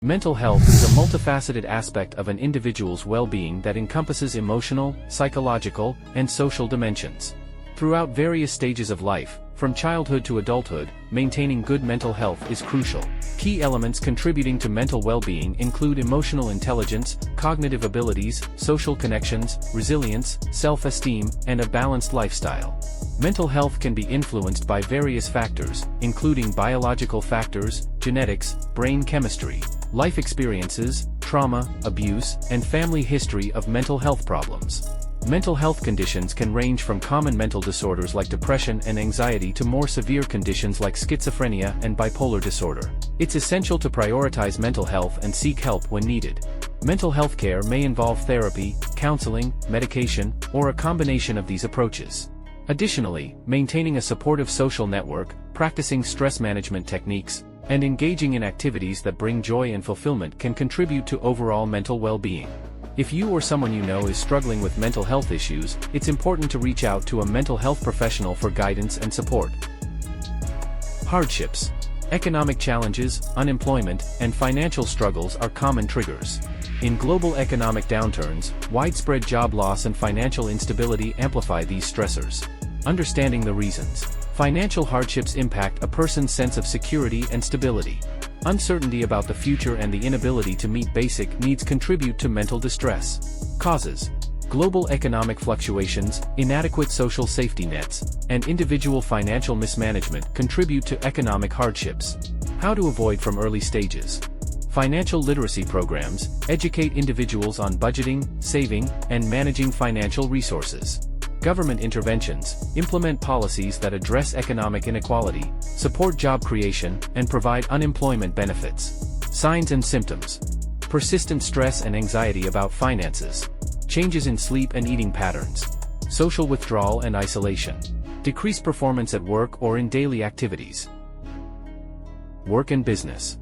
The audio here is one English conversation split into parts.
Mental health is a multifaceted aspect of an individual's well-being that encompasses emotional, psychological, and social dimensions. Throughout various stages of life, from childhood to adulthood, maintaining good mental health is crucial. Key elements contributing to mental well-being include emotional intelligence, cognitive abilities, social connections, resilience, self-esteem, and a balanced lifestyle. Mental health can be influenced by various factors, including biological factors, genetics, brain chemistry, life experiences, trauma, abuse, and family history of mental health problems. Mental health conditions can range from common mental disorders like depression and anxiety to more severe conditions like schizophrenia and bipolar disorder. It's essential to prioritize mental health and seek help when needed. Mental health care may involve therapy, counseling, medication, or a combination of these approaches. Additionally, maintaining a supportive social network, practicing stress management techniques, and engaging in activities that bring joy and fulfillment can contribute to overall mental well-being. If you or someone you know is struggling with mental health issues, it's important to reach out to a mental health professional for guidance and support. Hardships. Economic challenges, unemployment, and financial struggles are common triggers. In global economic downturns, widespread job loss and financial instability amplify these stressors. Understanding the reasons. Financial hardships impact a person's sense of security and stability. Uncertainty about the future and the inability to meet basic needs contribute to mental distress. Causes. Global economic fluctuations, inadequate social safety nets, and individual financial mismanagement contribute to economic hardships. How to avoid from early stages. Financial literacy programs educate individuals on budgeting, saving, and managing financial resources. Government interventions implement policies that address economic inequality, support job creation, and provide unemployment benefits. Signs and symptoms. Persistent stress and anxiety about finances. Changes in sleep and eating patterns. Social withdrawal and isolation. Decreased performance at work or in daily activities. Work and business.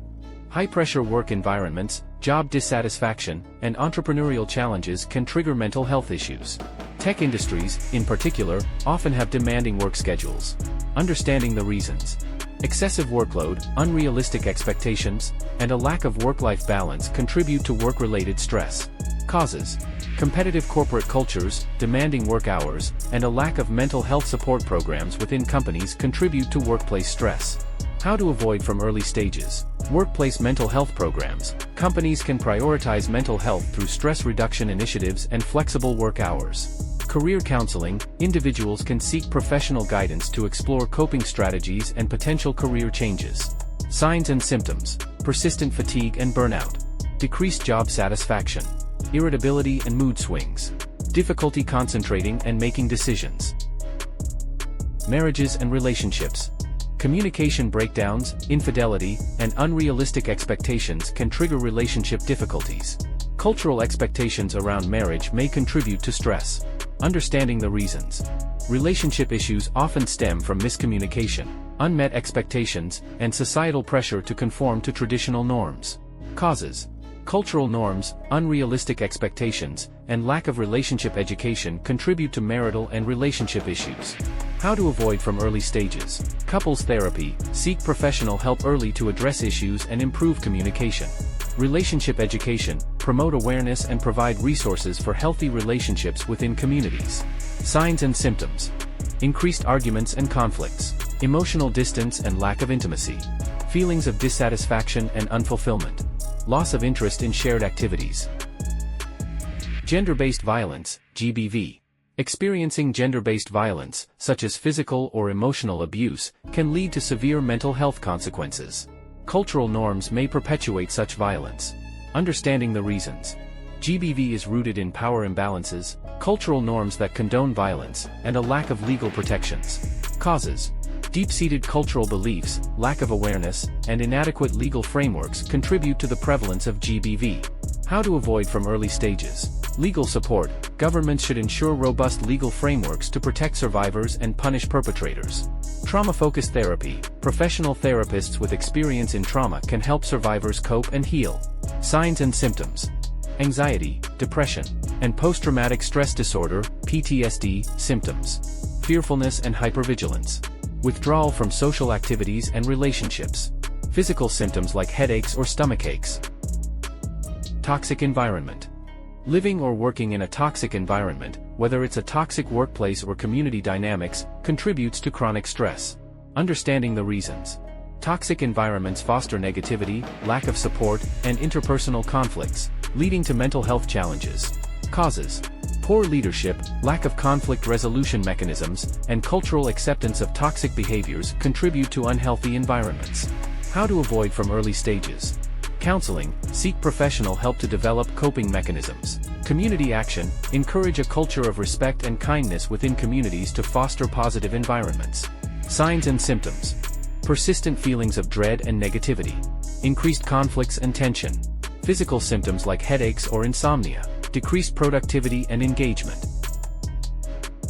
High-pressure work environments, job dissatisfaction, and entrepreneurial challenges can trigger mental health issues. Tech industries, in particular, often have demanding work schedules. Understanding the reasons. Excessive workload, unrealistic expectations, and a lack of work-life balance contribute to work-related stress. Causes. Competitive corporate cultures, demanding work hours, and a lack of mental health support programs within companies contribute to workplace stress. How to avoid from early stages. Workplace mental health programs. Companies can prioritize mental health through stress reduction initiatives and flexible work hours. Career counseling. Individuals can seek professional guidance to explore coping strategies and potential career changes. Signs and symptoms. Persistent fatigue and burnout. Decreased job satisfaction. Irritability and mood swings. Difficulty concentrating and making decisions. Marriages and relationships. Communication breakdowns, infidelity, and unrealistic expectations can trigger relationship difficulties. Cultural expectations around marriage may contribute to stress. Understanding the reasons. Relationship issues often stem from miscommunication, unmet expectations, and societal pressure to conform to traditional norms. Causes. Cultural norms, unrealistic expectations, and lack of relationship education contribute to marital and relationship issues. How to avoid from early stages. Couples therapy. Seek professional help early to address issues and improve communication. Relationship education. Promote awareness and provide resources for healthy relationships within communities. Signs and symptoms. Increased arguments and conflicts. Emotional distance and lack of intimacy. Feelings of dissatisfaction and unfulfillment. Loss of interest in shared activities. Gender-based violence, GBV. Experiencing gender-based violence, such as physical or emotional abuse, can lead to severe mental health consequences. Cultural norms may perpetuate such violence. Understanding the reasons. GBV is rooted in power imbalances, cultural norms that condone violence, and a lack of legal protections. Causes. Deep-seated cultural beliefs, lack of awareness, and inadequate legal frameworks contribute to the prevalence of GBV. How to avoid from early stages. Legal support. Governments should ensure robust legal frameworks to protect survivors and punish perpetrators. Trauma-focused therapy. Professional therapists with experience in trauma can help survivors cope and heal. Signs and symptoms. Anxiety, depression, and post-traumatic stress disorder, PTSD, symptoms. Fearfulness and hypervigilance. Withdrawal from social activities and relationships. Physical symptoms like headaches or stomachaches. Toxic environment. Living or working in a toxic environment, whether it's a toxic workplace or community dynamics, contributes to chronic stress. Understanding the reasons. Toxic environments foster negativity, lack of support, and interpersonal conflicts, leading to mental health challenges. Causes. Poor leadership, lack of conflict resolution mechanisms, and cultural acceptance of toxic behaviors contribute to unhealthy environments. How to avoid from early stages. Counseling, seek professional help to develop coping mechanisms. Community action, encourage a culture of respect and kindness within communities to foster positive environments. Signs and symptoms. Persistent feelings of dread and negativity. Increased conflicts and tension. Physical symptoms like headaches or insomnia. Decreased productivity and engagement.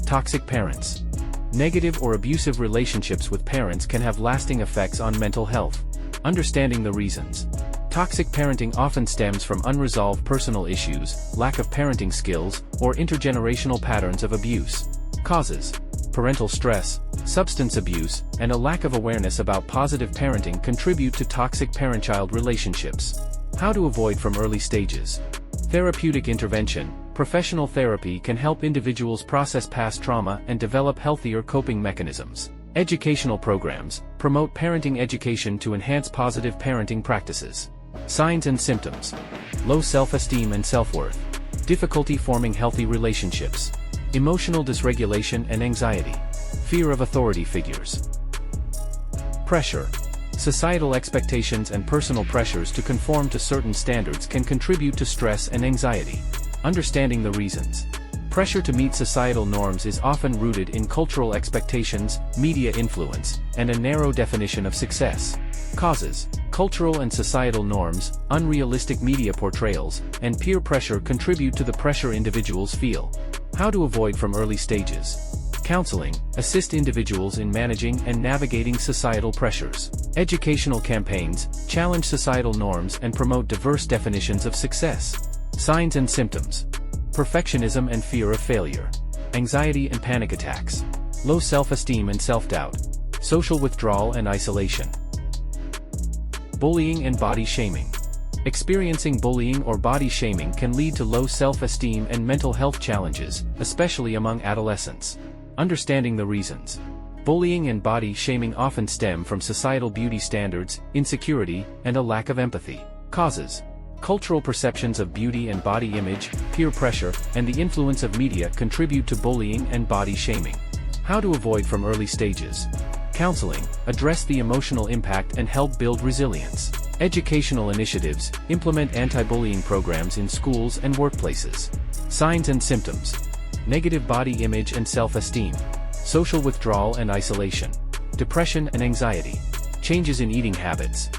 Toxic parents. Negative or abusive relationships with parents can have lasting effects on mental health. Understanding the reasons. Toxic parenting often stems from unresolved personal issues, lack of parenting skills, or intergenerational patterns of abuse. Causes. Parental stress, substance abuse, and a lack of awareness about positive parenting contribute to toxic parent-child relationships. How to avoid from early stages. Therapeutic intervention. Professional therapy can help individuals process past trauma and develop healthier coping mechanisms. Educational programs promote parenting education to enhance positive parenting practices. Signs and symptoms. Low self-esteem and self-worth. Difficulty forming healthy relationships. Emotional dysregulation and anxiety. Fear of authority figures. Pressure. Societal expectations and personal pressures to conform to certain standards can contribute to stress and anxiety. Understanding the reasons. Pressure to meet societal norms is often rooted in cultural expectations, media influence, and a narrow definition of success. Causes. Cultural and societal norms, unrealistic media portrayals, and peer pressure contribute to the pressure individuals feel. How to avoid from early stages. Counseling, assist individuals in managing and navigating societal pressures. Educational campaigns, challenge societal norms and promote diverse definitions of success. Signs and symptoms. Perfectionism and fear of failure. Anxiety and panic attacks. Low self-esteem and self-doubt. Social withdrawal and isolation. Bullying and body shaming. Experiencing bullying or body shaming can lead to low self-esteem and mental health challenges, especially among adolescents. Understanding the reasons. Bullying and body shaming often stem from societal beauty standards, insecurity, and a lack of empathy. Causes. Cultural perceptions of beauty and body image, peer pressure, and the influence of media contribute to bullying and body shaming. How to avoid from early stages. Counseling, address the emotional impact and help build resilience. Educational initiatives, implement anti-bullying programs in schools and workplaces. Signs and symptoms. Negative body image and self-esteem. Social withdrawal and isolation. Depression and anxiety. Changes in eating habits.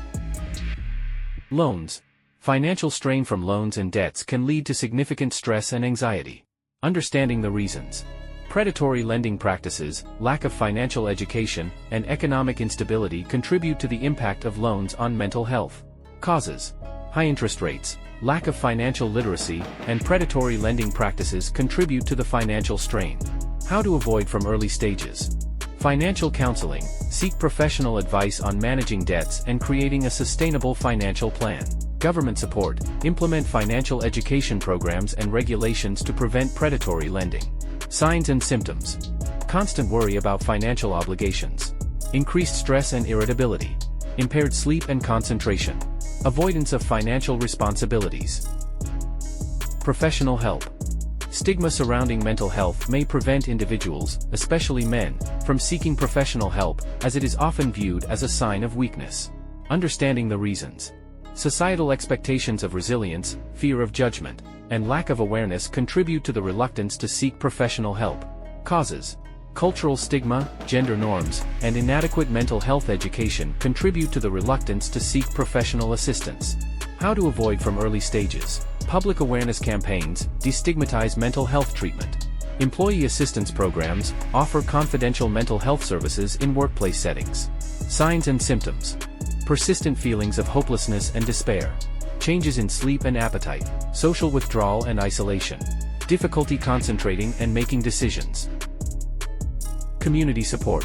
Loans. Financial strain from loans and debts can lead to significant stress and anxiety. Understanding the reasons. Predatory lending practices, lack of financial education, and economic instability contribute to the impact of loans on mental health. Causes. High interest rates, lack of financial literacy, and predatory lending practices contribute to the financial strain. How to avoid from early stages. Financial counseling, seek professional advice on managing debts and creating a sustainable financial plan. Government support, implement financial education programs and regulations to prevent predatory lending. Signs and symptoms. Constant worry about financial obligations. Increased stress and irritability. Impaired sleep and concentration. Avoidance of financial responsibilities. Professional help. Stigma surrounding mental health may prevent individuals, especially men, from seeking professional help, as it is often viewed as a sign of weakness. Understanding the reasons. Societal expectations of resilience, fear of judgment, and lack of awareness contribute to the reluctance to seek professional help. Causes. Cultural stigma, gender norms, and inadequate mental health education contribute to the reluctance to seek professional assistance. How to avoid from early stages. Public awareness campaigns, destigmatize mental health treatment. Employee assistance programs, offer confidential mental health services in workplace settings. Signs and symptoms. Persistent feelings of hopelessness and despair. Changes in sleep and appetite. Social withdrawal and isolation. Difficulty concentrating and making decisions. Community support.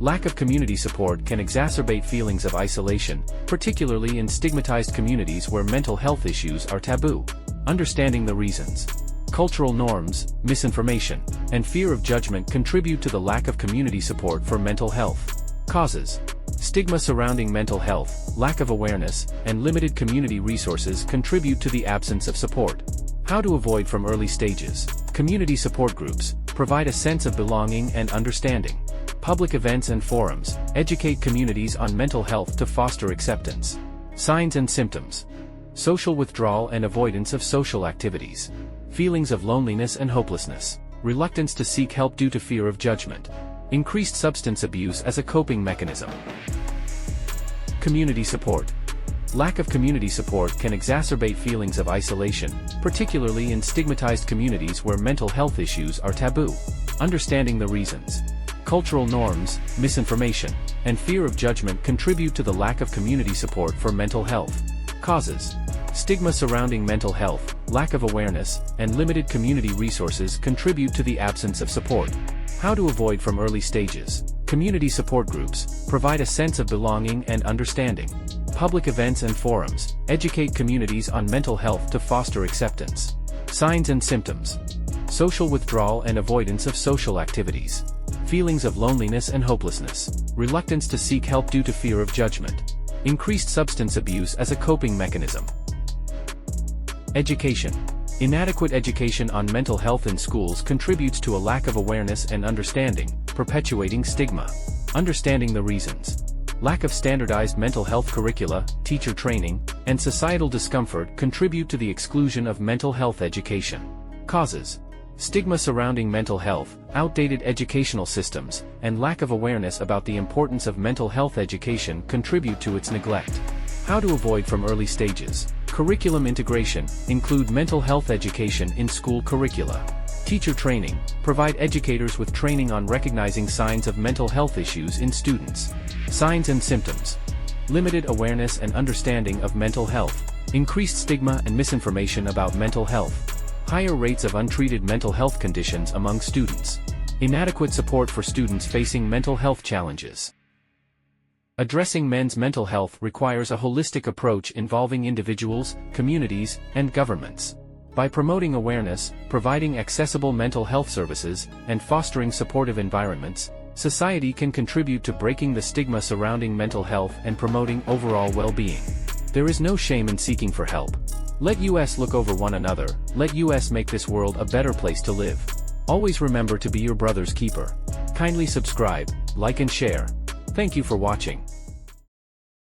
Lack of community support can exacerbate feelings of isolation, particularly in stigmatized communities where mental health issues are taboo. Understanding the reasons. Cultural norms, misinformation, and fear of judgment contribute to the lack of community support for mental health. Causes. Stigma surrounding mental health, lack of awareness, and limited community resources contribute to the absence of support. How to avoid from early stages. Community support groups provide a sense of belonging and understanding. Public events and forums educate communities on mental health to foster acceptance. Signs and symptoms. Social withdrawal and avoidance of social activities. Feelings of loneliness and hopelessness. Reluctance to seek help due to fear of judgment. Increased substance abuse as a coping mechanism. Community support. Lack of community support can exacerbate feelings of isolation, particularly in stigmatized communities where mental health issues are taboo. Understanding the reasons. Cultural norms, misinformation, and fear of judgment contribute to the lack of community support for mental health. Causes. Stigma surrounding mental health, lack of awareness, and limited community resources contribute to the absence of support. How to avoid from early stages. Community support groups provide a sense of belonging and understanding. Public events and forums educate communities on mental health to foster acceptance. Signs and symptoms. Social withdrawal and avoidance of social activities. Feelings of loneliness and hopelessness. Reluctance to seek help due to fear of judgment. Increased substance abuse as a coping mechanism. Education. Inadequate education on mental health in schools contributes to a lack of awareness and understanding, perpetuating stigma. Understanding the reasons. Lack of standardized mental health curricula, teacher training, and societal discomfort contribute to the exclusion of mental health education. Causes. Stigma surrounding mental health, outdated educational systems, and lack of awareness about the importance of mental health education contribute to its neglect. How to avoid from early stages. Curriculum integration include mental health education in school curricula. Teacher training provide educators with training on recognizing signs of mental health issues in students. Signs and symptoms. Limited awareness and understanding of mental health. Increased stigma and misinformation about mental health. Higher rates of untreated mental health conditions among students. Inadequate support for students facing mental health challenges. Addressing men's mental health requires a holistic approach involving individuals, communities, and governments. By promoting awareness, providing accessible mental health services, and fostering supportive environments, society can contribute to breaking the stigma surrounding mental health and promoting overall well-being. There is no shame in seeking for help. Let us look over one another, let us make this world a better place to live. Always remember to be your brother's keeper. Kindly subscribe, like and share. Thank you for watching.